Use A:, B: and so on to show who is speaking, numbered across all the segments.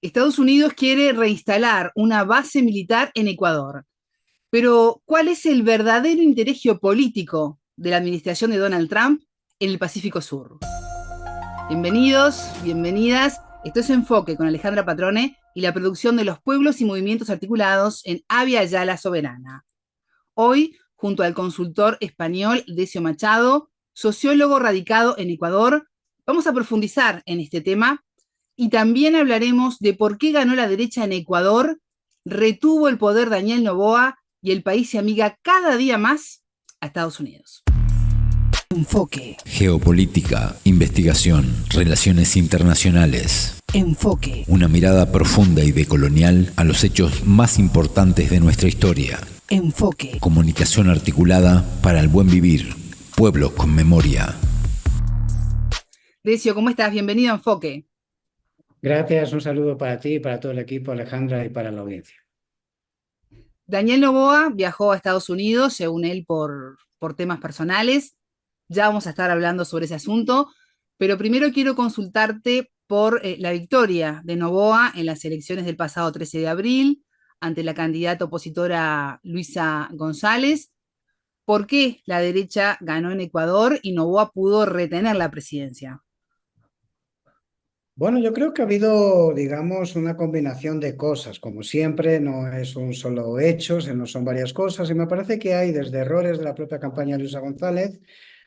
A: Estados Unidos quiere reinstalar una base militar en Ecuador. Pero, ¿cuál es el verdadero interés geopolítico de la administración de Donald Trump en el Pacífico Sur? Bienvenidos, bienvenidas. Esto es Enfoque con Alejandra Patrone y la producción de los pueblos y movimientos articulados en Avia Yala Soberana. Hoy, junto al consultor español Decio Machado, sociólogo radicado en Ecuador, vamos a profundizar en este tema y también hablaremos de por qué ganó la derecha en Ecuador, retuvo el poder Daniel Noboa y el país se amiga cada día más a Estados Unidos.
B: Enfoque. Geopolítica, investigación, relaciones internacionales. Enfoque. Una mirada profunda y decolonial a los hechos más importantes de nuestra historia. Enfoque. Comunicación articulada para el buen vivir. Pueblos con memoria.
A: Decio, ¿cómo estás? Bienvenido a Enfoque.
C: Gracias, un saludo para ti, para todo el equipo, Alejandra, y para la audiencia.
A: Daniel Noboa viajó a Estados Unidos, según él, por temas personales. Ya vamos a estar hablando sobre ese asunto, pero primero quiero consultarte por la victoria de Noboa en las elecciones del pasado 13 de abril ante la candidata opositora Luisa González. ¿Por qué la derecha ganó en Ecuador y Noboa pudo retener la presidencia?
C: Bueno, yo creo que ha habido, digamos, una combinación de cosas. Como siempre, no es un solo hecho, sino son varias cosas. Y me parece que hay desde errores de la propia campaña de Luisa González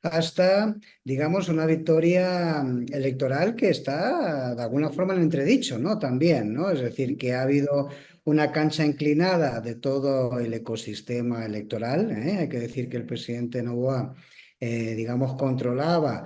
C: hasta, digamos, una victoria electoral que está de alguna forma en entredicho, ¿no? También, ¿no? Es decir, que ha habido una cancha inclinada de todo el ecosistema electoral, ¿eh? Hay que decir que el presidente Noboa, digamos, controlaba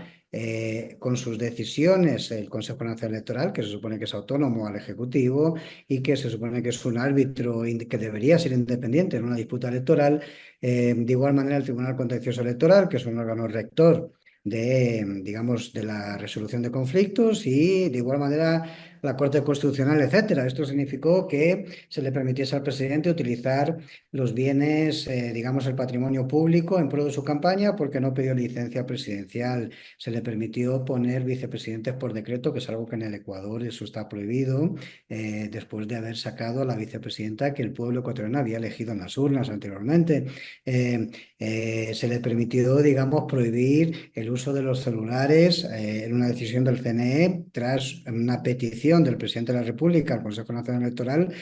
C: con sus decisiones el Consejo Nacional Electoral, que se supone que es autónomo al Ejecutivo y que se supone que es un árbitro que debería ser independiente en una disputa electoral. De igual manera, el Tribunal Contencioso Electoral, que es un órgano rector de, digamos, de la resolución de conflictos, y de igual manera la Corte Constitucional, etcétera. Esto significó que se le permitiese al presidente utilizar los bienes, digamos, el patrimonio público en pro de su campaña, porque no pidió licencia presidencial. Se le permitió poner vicepresidentes por decreto, que es algo que en el Ecuador eso está prohibido, después de haber sacado a la vicepresidenta que el pueblo ecuatoriano había elegido en las urnas anteriormente. Se le permitió, digamos, prohibir el uso de los celulares en una decisión del CNE tras una petición del presidente de la República al Consejo Nacional Electoral,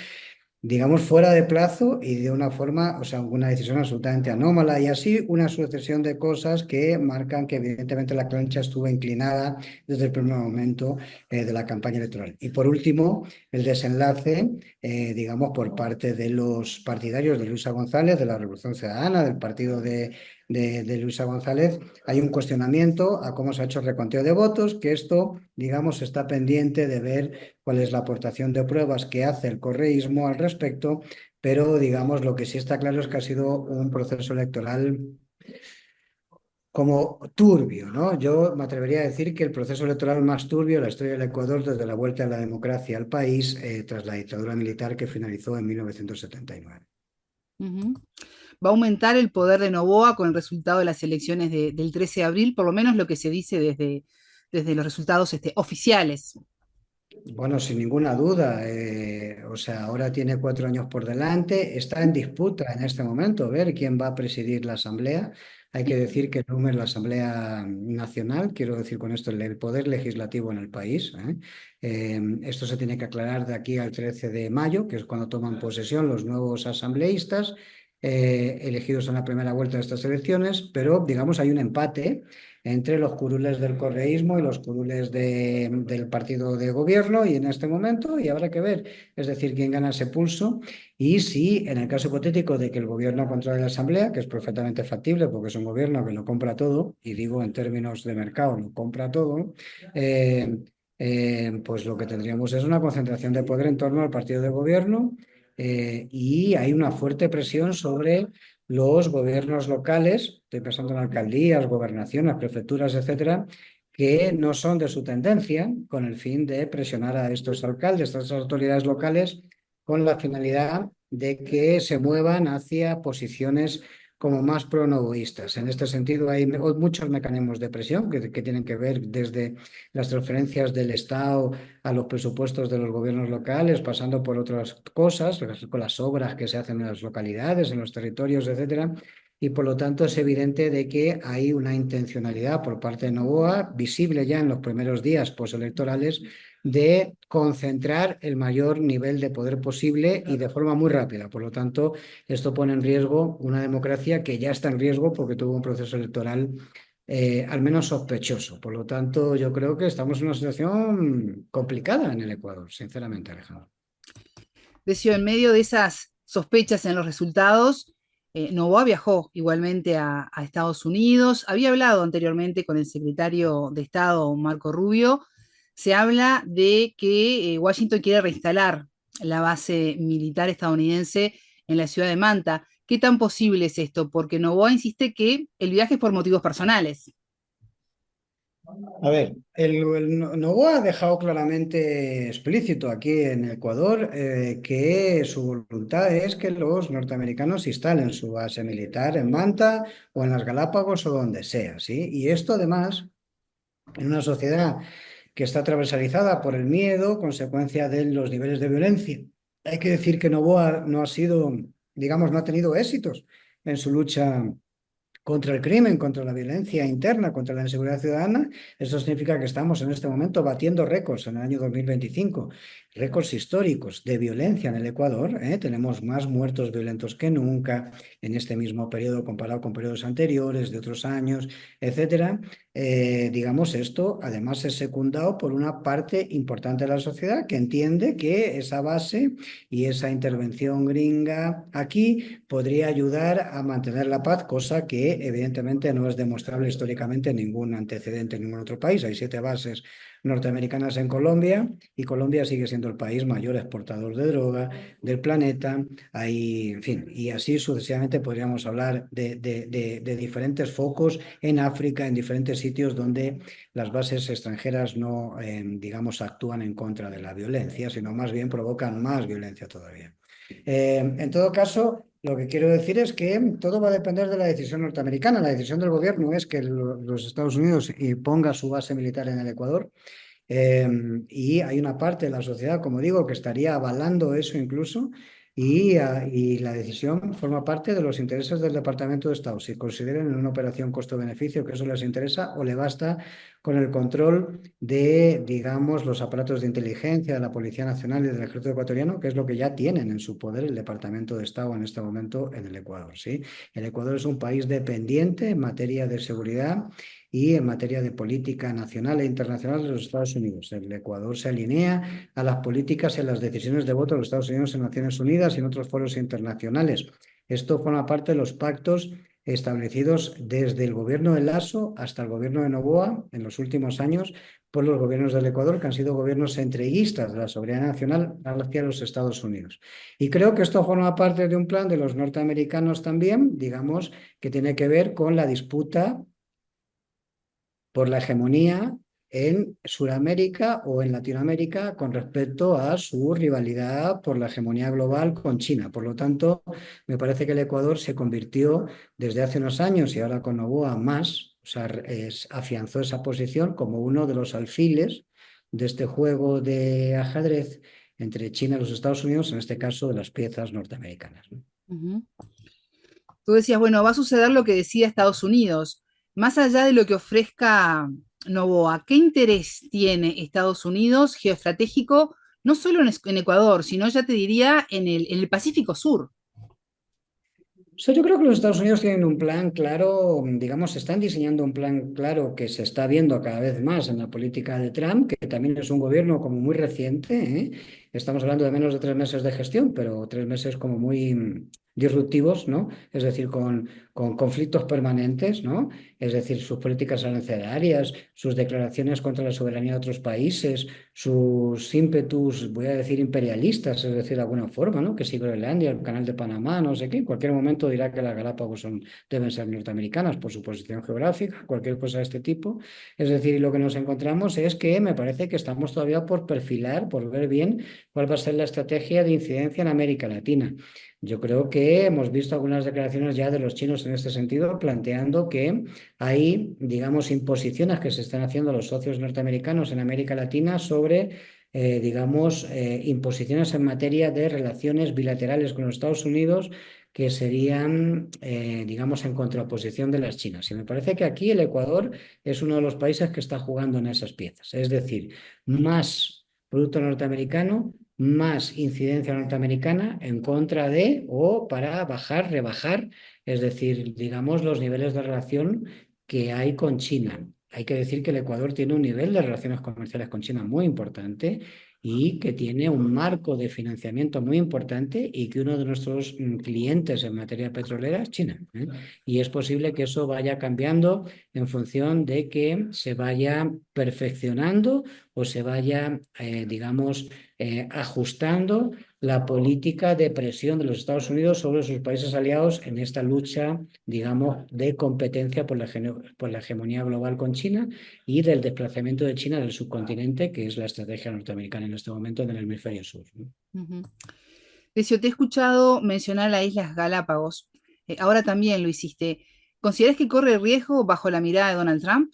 C: digamos, fuera de plazo y de una forma, o sea, una decisión absolutamente anómala, y así una sucesión de cosas que marcan que evidentemente la cancha estuvo inclinada desde el primer momento de la campaña electoral. Y por último, el desenlace, digamos, por parte de los partidarios de Luisa González, de la Revolución Ciudadana, del partido de Luisa González. Hay un cuestionamiento a cómo se ha hecho el reconteo de votos, que esto, digamos, está pendiente de ver cuál es la aportación de pruebas que hace el correísmo al respecto, pero, digamos, lo que sí está claro es que ha sido un proceso electoral como turbio, ¿no? Yo me atrevería a decir que el proceso electoral más turbio de la historia del Ecuador desde la vuelta de la democracia al país tras la dictadura militar que finalizó en 1979.
A: Uh-huh. Va a aumentar el poder de Noboa con el resultado de las elecciones del 13 de abril, por lo menos lo que se dice desde los resultados oficiales.
C: Bueno, sin ninguna duda. O sea, ahora tiene 4 años por delante. Está en disputa en este momento ver quién va a presidir la Asamblea. Hay que decir que Nume es la Asamblea Nacional, quiero decir con esto el poder legislativo en el país. Esto se tiene que aclarar de aquí al 13 de mayo, que es cuando toman posesión los nuevos asambleístas elegidos en la primera vuelta de estas elecciones, pero digamos hay un empate entre los curules del correísmo y los curules del partido de gobierno, y en este momento, y habrá que ver, es decir, quién gana ese pulso, y si en el caso hipotético de que el gobierno controle la Asamblea, que es perfectamente factible porque es un gobierno que lo compra todo, y digo en términos de mercado, lo compra todo, pues lo que tendríamos es una concentración de poder en torno al partido de gobierno, y hay una fuerte presión sobre los gobiernos locales, estoy pensando en alcaldías, gobernaciones, prefecturas, etcétera, que no son de su tendencia, con el fin de presionar a estos alcaldes, a estas autoridades locales, con la finalidad de que se muevan hacia posiciones como más pro-novoístas. En este sentido, hay muchos mecanismos de presión que tienen que ver desde las transferencias del Estado a los presupuestos de los gobiernos locales, pasando por otras cosas, con las obras que se hacen en las localidades, en los territorios, etcétera. Y por lo tanto es evidente de que hay una intencionalidad por parte de Noboa, visible ya en los primeros días postelectorales, de concentrar el mayor nivel de poder posible y de forma muy rápida. Por lo tanto, esto pone en riesgo una democracia que ya está en riesgo porque tuvo un proceso electoral al menos sospechoso. Por lo tanto, yo creo que estamos en una situación complicada en el Ecuador, sinceramente, Alejandro.
A: Decio, en medio de esas sospechas en los resultados, Noboa viajó igualmente a Estados Unidos. Había hablado anteriormente con el secretario de Estado, Marco Rubio. Se habla de que Washington quiere reinstalar la base militar estadounidense en la ciudad de Manta. ¿Qué tan posible es esto? Porque Noboa insiste que el viaje es por motivos personales.
C: A ver, el Noboa ha dejado claramente explícito aquí en Ecuador que su voluntad es que los norteamericanos instalen su base militar en Manta o en las Galápagos o donde sea, ¿sí? Y esto además en una sociedad que está atravesada por el miedo, consecuencia de los niveles de violencia. Hay que decir que Noboa no ha sido, digamos, no ha tenido éxitos en su lucha contra el crimen, contra la violencia interna, contra la inseguridad ciudadana. Eso significa que estamos en este momento batiendo récords en el año 2025, récords históricos de violencia en el Ecuador. Tenemos más muertos violentos que nunca en este mismo periodo comparado con periodos anteriores, de otros años, etcétera. Digamos, esto además es secundado por una parte importante de la sociedad que entiende que esa base y esa intervención gringa aquí podría ayudar a mantener la paz, cosa que evidentemente no es demostrable históricamente en ningún antecedente en ningún otro país. Hay 7 bases norteamericanas en Colombia y Colombia sigue siendo el país mayor exportador de droga del planeta. Hay, en fin, y así sucesivamente podríamos hablar de diferentes focos en África, en diferentes sitios donde las bases extranjeras no, digamos, actúan en contra de la violencia, sino más bien provocan más violencia todavía. En todo caso, lo que quiero decir es que todo va a depender de la decisión norteamericana. La decisión del gobierno es que los Estados Unidos ponga su base militar en el Ecuador. Y hay una parte de la sociedad, como digo, que estaría avalando eso incluso, y la decisión forma parte de los intereses del Departamento de Estado. Si consideran en una operación costo-beneficio que eso les interesa o le basta con el control de, digamos, los aparatos de inteligencia de la Policía Nacional y del Ejército Ecuatoriano, que es lo que ya tienen en su poder el Departamento de Estado en este momento en el Ecuador, ¿sí? El Ecuador es un país dependiente en materia de seguridad y en materia de política nacional e internacional de los Estados Unidos. El Ecuador se alinea a las políticas y a las decisiones de voto de los Estados Unidos en Naciones Unidas y en otros foros internacionales. Esto forma parte de los pactos establecidos desde el gobierno de Lasso hasta el gobierno de Noboa en los últimos años por los gobiernos del Ecuador, que han sido gobiernos entreguistas de la soberanía nacional hacia los Estados Unidos. Y creo que esto forma parte de un plan de los norteamericanos también, digamos, que tiene que ver con la disputa por la hegemonía en Sudamérica o en Latinoamérica con respecto a su rivalidad por la hegemonía global con China. Por lo tanto, me parece que el Ecuador se convirtió desde hace unos años y ahora con Noboa más, o sea, afianzó esa posición como uno de los alfiles de este juego de ajedrez entre China y los Estados Unidos, en este caso de las piezas norteamericanas, ¿no?
A: Uh-huh. Tú decías, bueno, va a suceder lo que decida Estados Unidos. Más allá de lo que ofrezca Noboa, ¿qué interés tiene Estados Unidos geoestratégico, no solo en Ecuador, sino ya te diría en el Pacífico Sur?
C: O sea, yo creo que los Estados Unidos tienen un plan claro, digamos, están diseñando un plan claro que se está viendo cada vez más en la política de Trump, que también es un gobierno como muy reciente, ¿eh? Estamos hablando de menos de 3 meses de gestión, pero 3 meses como muy disruptivos, ¿no? Es decir, con conflictos permanentes, ¿no? Es decir, sus políticas arancelarias, sus declaraciones contra la soberanía de otros países, sus ímpetus, voy a decir, imperialistas, es decir, de alguna forma, ¿no? Que si Groenlandia, el Canal de Panamá, no sé qué, en cualquier momento dirá que las Galápagos deben ser norteamericanas por su posición geográfica, cualquier cosa de este tipo. Es decir, y lo que nos encontramos es que me parece que estamos todavía por perfilar, por ver bien cuál va a ser la estrategia de incidencia en América Latina. Yo creo que hemos visto algunas declaraciones ya de los chinos en este sentido, planteando que hay, digamos, imposiciones que se están haciendo los socios norteamericanos en América Latina sobre, digamos, imposiciones en materia de relaciones bilaterales con los Estados Unidos que serían, digamos, en contraposición de las chinas. Y me parece que aquí el Ecuador es uno de los países que está jugando en esas piezas. Es decir, más producto norteamericano, más incidencia norteamericana en contra de o para bajar, rebajar, es decir, digamos, los niveles de relación que hay con China. Hay que decir que el Ecuador tiene un nivel de relaciones comerciales con China muy importante y que tiene un marco de financiamiento muy importante y que uno de nuestros clientes en materia petrolera es China, ¿eh? Y es posible que eso vaya cambiando en función de que se vaya perfeccionando o se vaya, digamos, ajustando la política de presión de los Estados Unidos sobre sus países aliados en esta lucha, digamos, de competencia por la hegemonía global con China y del desplazamiento de China del subcontinente, que es la estrategia norteamericana en este momento en el hemisferio sur, ¿no?
A: Ujú. Decio, te he escuchado mencionar las Islas Galápagos. Ahora también lo hiciste. ¿Consideras que corre riesgo bajo la mirada de Donald Trump?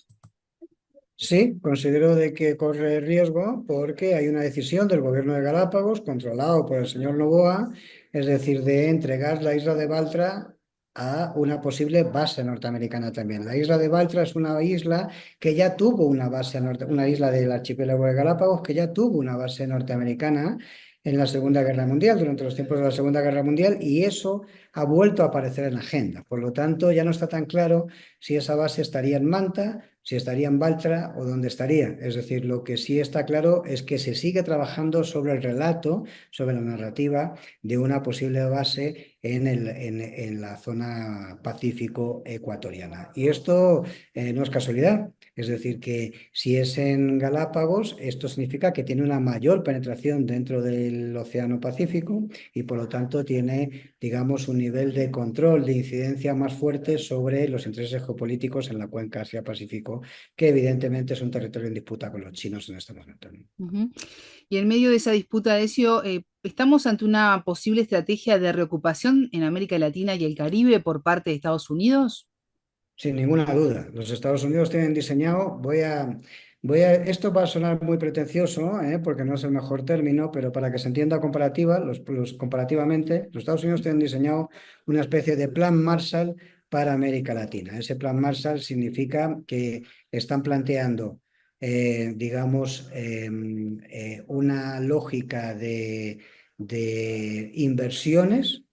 C: Sí, considero de que corre riesgo porque hay una decisión del gobierno de Galápagos, controlado por el señor Noboa, es decir, de entregar la isla de Baltra a una posible base norteamericana también. La isla de Baltra es una isla que ya tuvo una base una isla del archipiélago de Galápagos que ya tuvo una base norteamericana en la Segunda Guerra Mundial, durante los tiempos de la Segunda Guerra Mundial, y eso ha vuelto a aparecer en la agenda. Por lo tanto, ya no está tan claro si esa base estaría en Manta, si estaría en Baltra o dónde estaría. Es decir, lo que sí está claro es que se sigue trabajando sobre el relato, sobre la narrativa de una posible base en la zona Pacífico ecuatoriana. Y esto no es casualidad. Es decir, que si es en Galápagos, esto significa que tiene una mayor penetración dentro del Océano Pacífico y por lo tanto tiene, digamos, un nivel de control, de incidencia más fuerte sobre los intereses geopolíticos en la cuenca Asia-Pacífico, que evidentemente es un territorio en disputa con los chinos en este momento, ¿no?
A: Ujú. Y en medio de esa disputa, Decio, ¿estamos ante una posible estrategia de reocupación en América Latina y el Caribe por parte de Estados Unidos?
C: Sin ninguna duda. Los Estados Unidos tienen diseñado, esto va a sonar muy pretencioso, porque no es el mejor término, pero para que se entienda comparativamente, los Estados Unidos tienen diseñado una especie de plan Marshall para América Latina. Ese plan Marshall significa que están planteando, digamos, una lógica de inversiones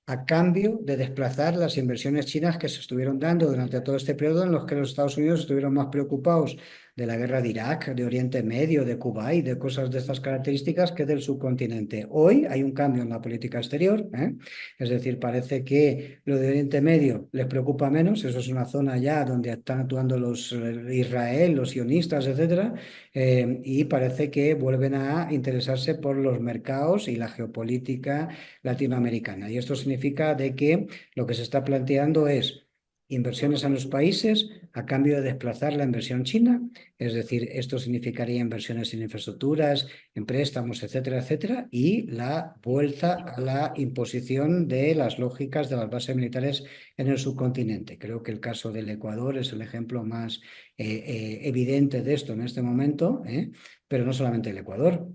C: a cambio de desplazar las inversiones chinas que se estuvieron dando durante todo este periodo en los que los Estados Unidos estuvieron más preocupados de la guerra de Irak, de Oriente Medio, de Cuba y de cosas de estas características que del subcontinente. Hoy hay un cambio en la política exterior, ¿eh? Es decir, parece que lo de Oriente Medio les preocupa menos, eso es una zona ya donde están actuando los Israel, los sionistas, etcétera, y parece que vuelven a interesarse por los mercados y la geopolítica latinoamericana. Y esto significa de que lo que se está planteando es inversiones en los países a cambio de desplazar la inversión china, es decir, esto significaría inversiones en infraestructuras, en préstamos, etcétera, etcétera, y la vuelta a la imposición de las lógicas de las bases militares en el subcontinente. Creo que el caso del Ecuador es el ejemplo más evidente de esto en este momento, pero no solamente el Ecuador,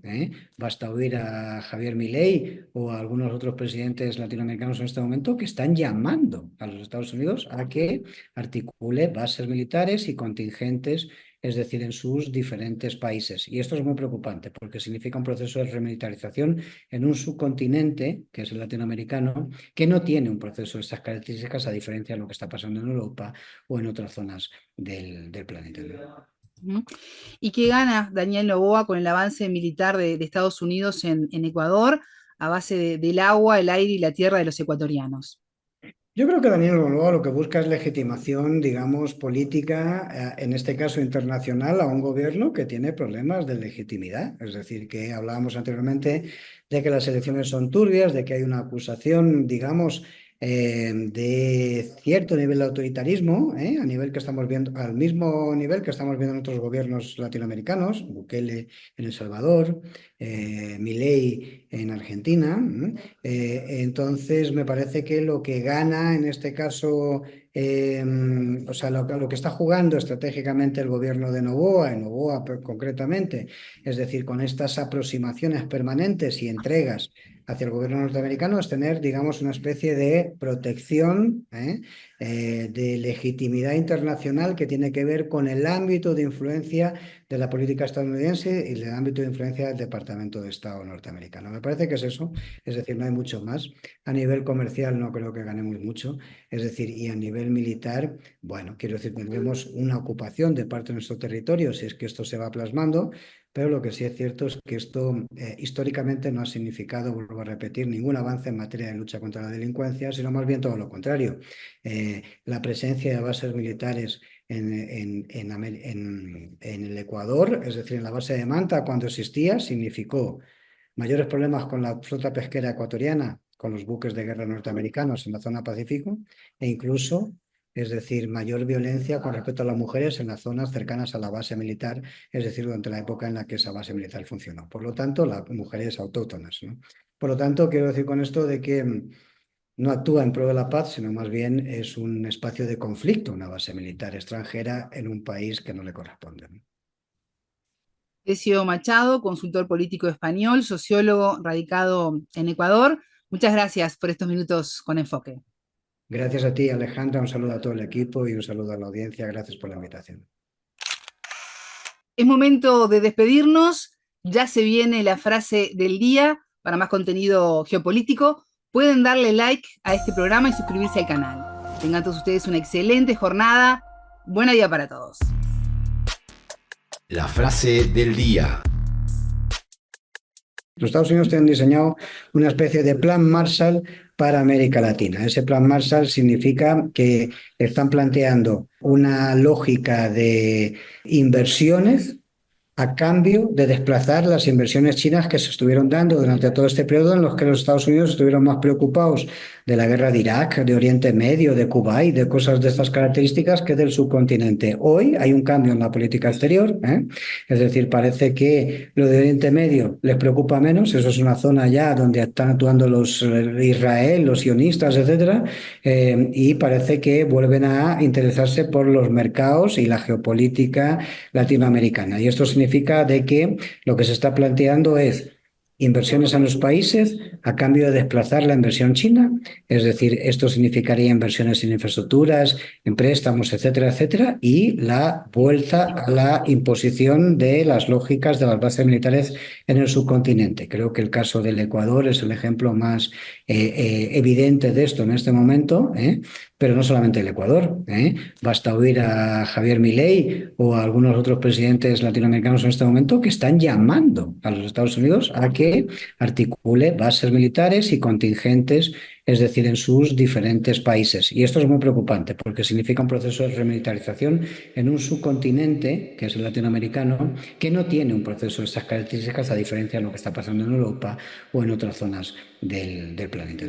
C: Basta oír a Javier Milei o a algunos otros presidentes latinoamericanos en este momento que están llamando a los Estados Unidos a que articule bases militares y contingentes, es decir, en sus diferentes países. Y esto es muy preocupante porque significa un proceso de remilitarización en un subcontinente, que es el latinoamericano, que no tiene un proceso de estas características a diferencia de lo que está pasando en Europa o en otras zonas del planeta, ¿no?
A: Ujú. ¿Y qué gana Daniel Noboa con el avance militar de Estados Unidos en Ecuador a base del agua, el aire y la tierra de los ecuatorianos?
C: Yo creo que Daniel Noboa lo que busca es legitimación, digamos, política, en este caso internacional, a un gobierno que tiene problemas de legitimidad. Es decir, que hablábamos anteriormente de que las elecciones son turbias, de que hay una acusación, digamos, de cierto nivel de autoritarismo, a nivel que estamos viendo, al mismo nivel que estamos viendo en otros gobiernos latinoamericanos, Bukele en El Salvador, Milei en Argentina. Entonces, me parece que lo que gana en este caso, o sea, lo que está jugando estratégicamente el gobierno de Noboa concretamente, es decir, con estas aproximaciones permanentes y entregas hacia el gobierno norteamericano, es tener, digamos, una especie de protección, de legitimidad internacional que tiene que ver con el ámbito de influencia de la política estadounidense y el ámbito de influencia del Departamento de Estado norteamericano. Me parece que es eso, es decir, no hay mucho más. A nivel comercial no creo que ganemos mucho, es decir, y a nivel militar, bueno, quiero decir, tendremos una ocupación de parte de nuestro territorio si es que esto se va plasmando, pero lo que sí es cierto es que esto históricamente no ha significado, vuelvo a repetir, ningún avance en materia de lucha contra la delincuencia, sino más bien todo lo contrario. La presencia de bases militares en el Ecuador, es decir, en la base de Manta, cuando existía, significó mayores problemas con la flota pesquera ecuatoriana, con los buques de guerra norteamericanos en la zona Pacífico, e incluso, es decir, mayor violencia con respecto a las mujeres en las zonas cercanas a la base militar, es decir, durante la época en la que esa base militar funcionó. Por lo tanto, las mujeres autóctonas, ¿no? Por lo tanto, quiero decir con esto de que no actúa en pro de la paz, sino más bien es un espacio de conflicto, una base militar extranjera en un país que no le corresponde, ¿no?
A: Decio Machado, consultor político español, sociólogo radicado en Ecuador. Muchas gracias por estos minutos con Enfoque.
C: Gracias a ti, Alejandra, un saludo a todo el equipo y un saludo a la audiencia. Gracias por la invitación.
A: Es momento de despedirnos. Ya se viene la frase del día. Para más contenido geopolítico, pueden darle like a este programa y suscribirse al canal. Tengan todos ustedes una excelente jornada. Buen día para todos.
B: La frase del día.
C: Los Estados Unidos tienen diseñado una especie de plan Marshall para América Latina. Ese plan Marshall significa que están planteando una lógica de inversiones a cambio de desplazar las inversiones chinas que se estuvieron dando durante todo este periodo en los que los Estados Unidos estuvieron más preocupados de la guerra de Irak, de Oriente Medio, de Cuba y de cosas de estas características que del subcontinente. Hoy hay un cambio en la política exterior, es decir, parece que lo de Oriente Medio les preocupa menos, eso es una zona ya donde están actuando los Israel, los sionistas, etcétera, y parece que vuelven a interesarse por los mercados y la geopolítica latinoamericana. Y esto significa de que lo que se está planteando es inversiones en los países a cambio de desplazar la inversión china, es decir, esto significaría inversiones en infraestructuras, en préstamos, etcétera, etcétera, y la vuelta a la imposición de las lógicas de las bases militares en el subcontinente. Creo que el caso del Ecuador es el ejemplo más evidente de esto en este momento, pero no solamente el Ecuador. Basta oír a Javier Milei o a algunos otros presidentes latinoamericanos en este momento que están llamando a los Estados Unidos a que articule bases militares y contingentes, es decir, en sus diferentes países. Y esto es muy preocupante porque significa un proceso de remilitarización en un subcontinente, que es el latinoamericano, que no tiene un proceso de estas características, a diferencia de lo que está pasando en Europa o en otras zonas del planeta.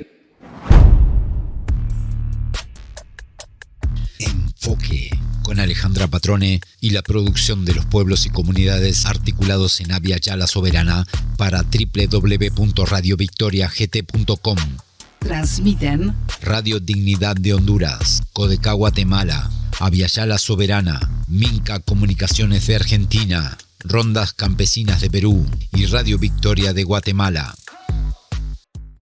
B: Enfoque, con Alejandra Patrone y la producción de los pueblos y comunidades articulados en Abya Yala Soberana para www.radiovictoriagt.com.
A: Transmiten
B: Radio Dignidad de Honduras, Codecá Guatemala, Abya Yala Soberana, Minca Comunicaciones de Argentina, Rondas Campesinas de Perú y Radio Victoria de Guatemala.